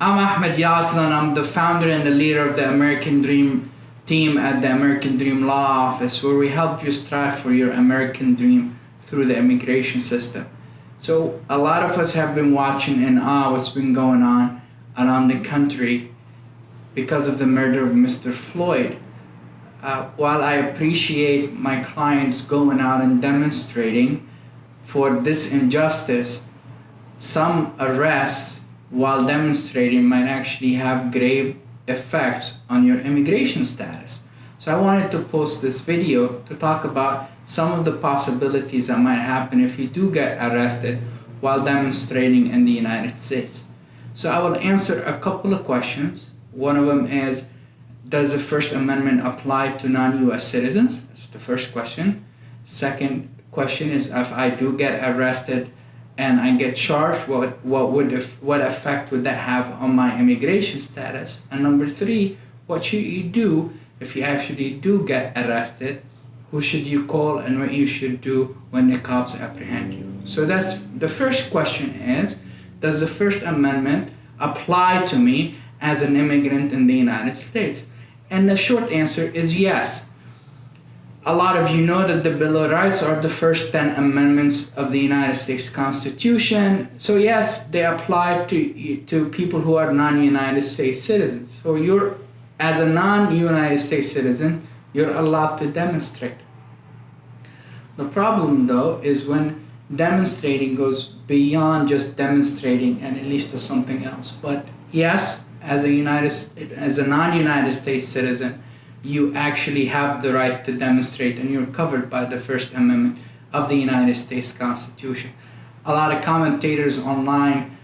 I'm Ahmad Yakzan. I'm the founder and the leader of the American Dream team at the American Dream Law Office, where we help you strive for your American dream through the immigration system. So a lot of us have been watching in awe what's been going on around the country because of the murder of Mr. Floyd. While I appreciate my clients going out and demonstrating for this injustice, some arrests while demonstrating might actually have grave effects on your immigration status. So I wanted to post this video to talk about some of the possibilities that might happen if you do get arrested while demonstrating in the United States. So I will answer a couple of questions. One of them is, does the First Amendment apply to non-US citizens? That's the first question. Second question is, if I do get arrested and I get charged, what effect would that have on my immigration status? And number three, what should you do if you actually do get arrested? Who should you call and what you should do when the cops apprehend you? So that's the first question is, does the First Amendment apply to me as an immigrant in the United States? And the short answer is yes. A lot of you know that the Bill of Rights are the first 10 amendments of the United States Constitution. So yes, they apply to people who are non-United States citizens. So you're, as a non-United States citizen, you're allowed to demonstrate. The problem though is when demonstrating goes beyond just demonstrating and it leads to something else. But yes, as a non-United States citizen, you actually have the right to demonstrate and you're covered by the First Amendment of the United States Constitution. A lot of commentators online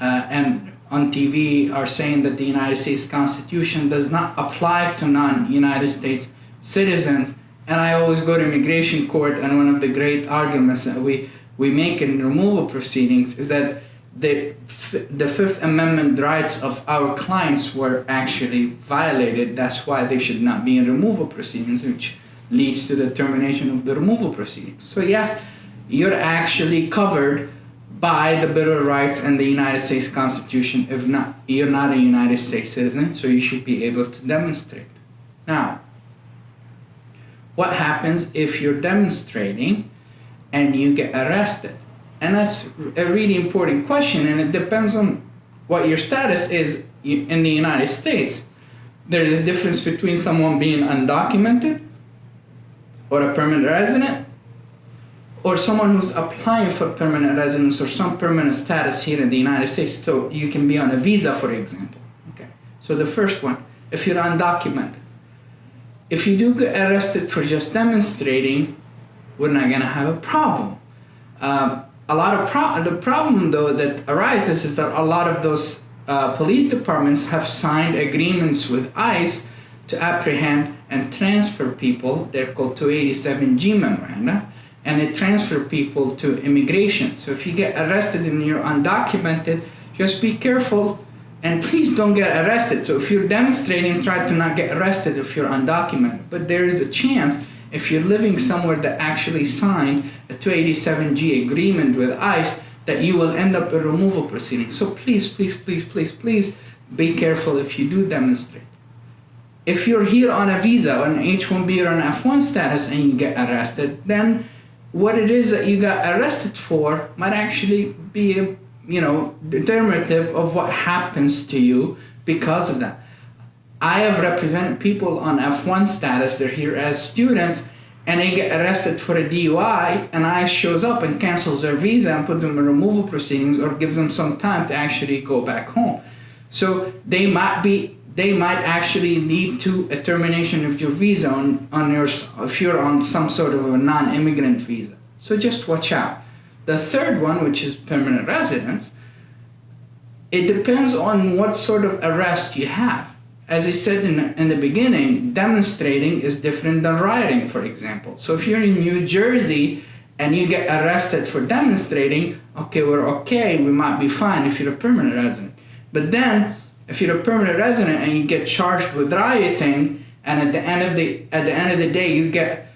and on TV are saying that the United States Constitution does not apply to non-United States citizens. And I always go to immigration court, and one of the great arguments that we make in removal proceedings is that the Fifth Amendment rights of our clients were actually violated. That's why they should not be in removal proceedings, which leads to the termination of the removal proceedings. So yes, you're actually covered by the Bill of Rights and the United States Constitution. If not, you're not a United States citizen, so you should be able to demonstrate. Now, what happens if you're demonstrating and you get arrested? And that's a really important question, and it depends on what your status is in the United States. There's a difference between someone being undocumented or a permanent resident or someone who's applying for permanent residence or some permanent status here in the United States. So you can be on a visa, for example. Okay. So the first one, if you're undocumented, if you do get arrested for just demonstrating, we're not gonna have a problem. The problem though that arises is that a lot of those police departments have signed agreements with ICE to apprehend and transfer people. They're called 287G memoranda, and they transfer people to immigration. So if you get arrested and you're undocumented, just be careful and please don't get arrested. So if you're demonstrating, try to not get arrested if you're undocumented. But there is a chance, if you're living somewhere that actually signed a 287G agreement with ICE, that you will end up in removal proceedings. So please, please, please, please, please be careful if you do demonstrate. If you're here on a visa, on H-1B or an F-1 status and you get arrested, then what it is that you got arrested for might actually be determinative of what happens to you because of that. I have represented people on F1 status, they're here as students, and they get arrested for a DUI, and ICE shows up and cancels their visa and puts them in removal proceedings or gives them some time to actually go back home. So they might actually lead to a termination of your visa if you're on some sort of a non-immigrant visa. So just watch out. The third one, which is permanent residence, it depends on what sort of arrest you have. As I said in the beginning, demonstrating is different than rioting, for example. So if you're in New Jersey and you get arrested for demonstrating, we might be fine if you're a permanent resident. But then, if you're a permanent resident and you get charged with rioting, and at the end of the day you get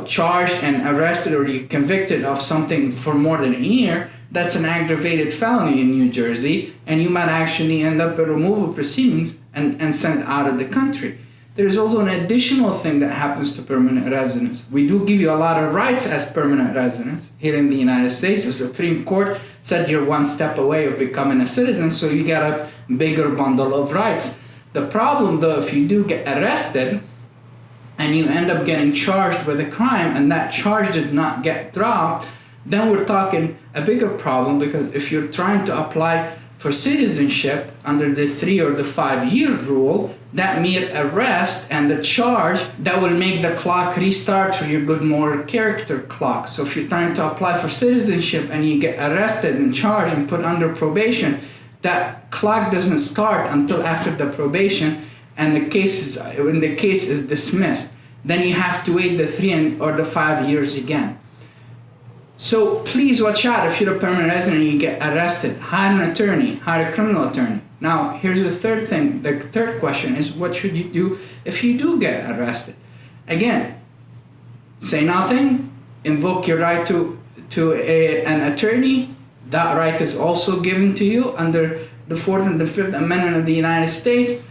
charged and arrested or you're convicted of something for more than a year, that's an aggravated felony in New Jersey, and you might actually end up with removal proceedings and sent out of the country. There's also an additional thing that happens to permanent residents. We do give you a lot of rights as permanent residents here in the United States. The Supreme Court said you're one step away of becoming a citizen, so you get a bigger bundle of rights. The problem, though, if you do get arrested and you end up getting charged with a crime and that charge did not get dropped, then we're talking a bigger problem, because if you're trying to apply for citizenship under the 3 or the 5 year rule, that mere arrest and the charge, that will make the clock restart for your good moral character clock. So if you're trying to apply for citizenship and you get arrested and charged and put under probation, that clock doesn't start until after the probation and the case is dismissed. Then you have to wait the 3 or the 5 years again. So please watch out if you're a permanent resident and you get arrested. Hire an attorney, hire a criminal attorney. Now, here's the third thing. The third question is, what should you do if you do get arrested? Again, say nothing, invoke your right to an attorney. That right is also given to you under the 4th and the 5th Amendment of the United States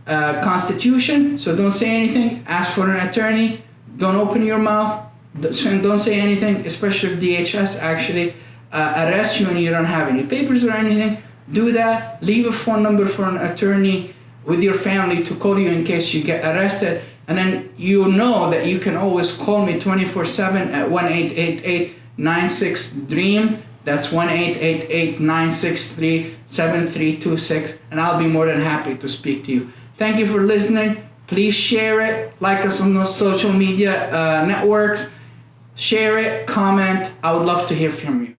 Constitution. So don't say anything, ask for an attorney, don't open your mouth, don't say anything, especially if DHS actually arrests you and you don't have any papers or anything. Do that. Leave a phone number for an attorney with your family to call you in case you get arrested. And then you know that you can always call me 24/7 at 1-888-96-DREAM. That's 1-888-963-7326. And I'll be more than happy to speak to you. Thank you for listening. Please share it. Like us on those social media networks. Share it. Comment. I would love to hear from you.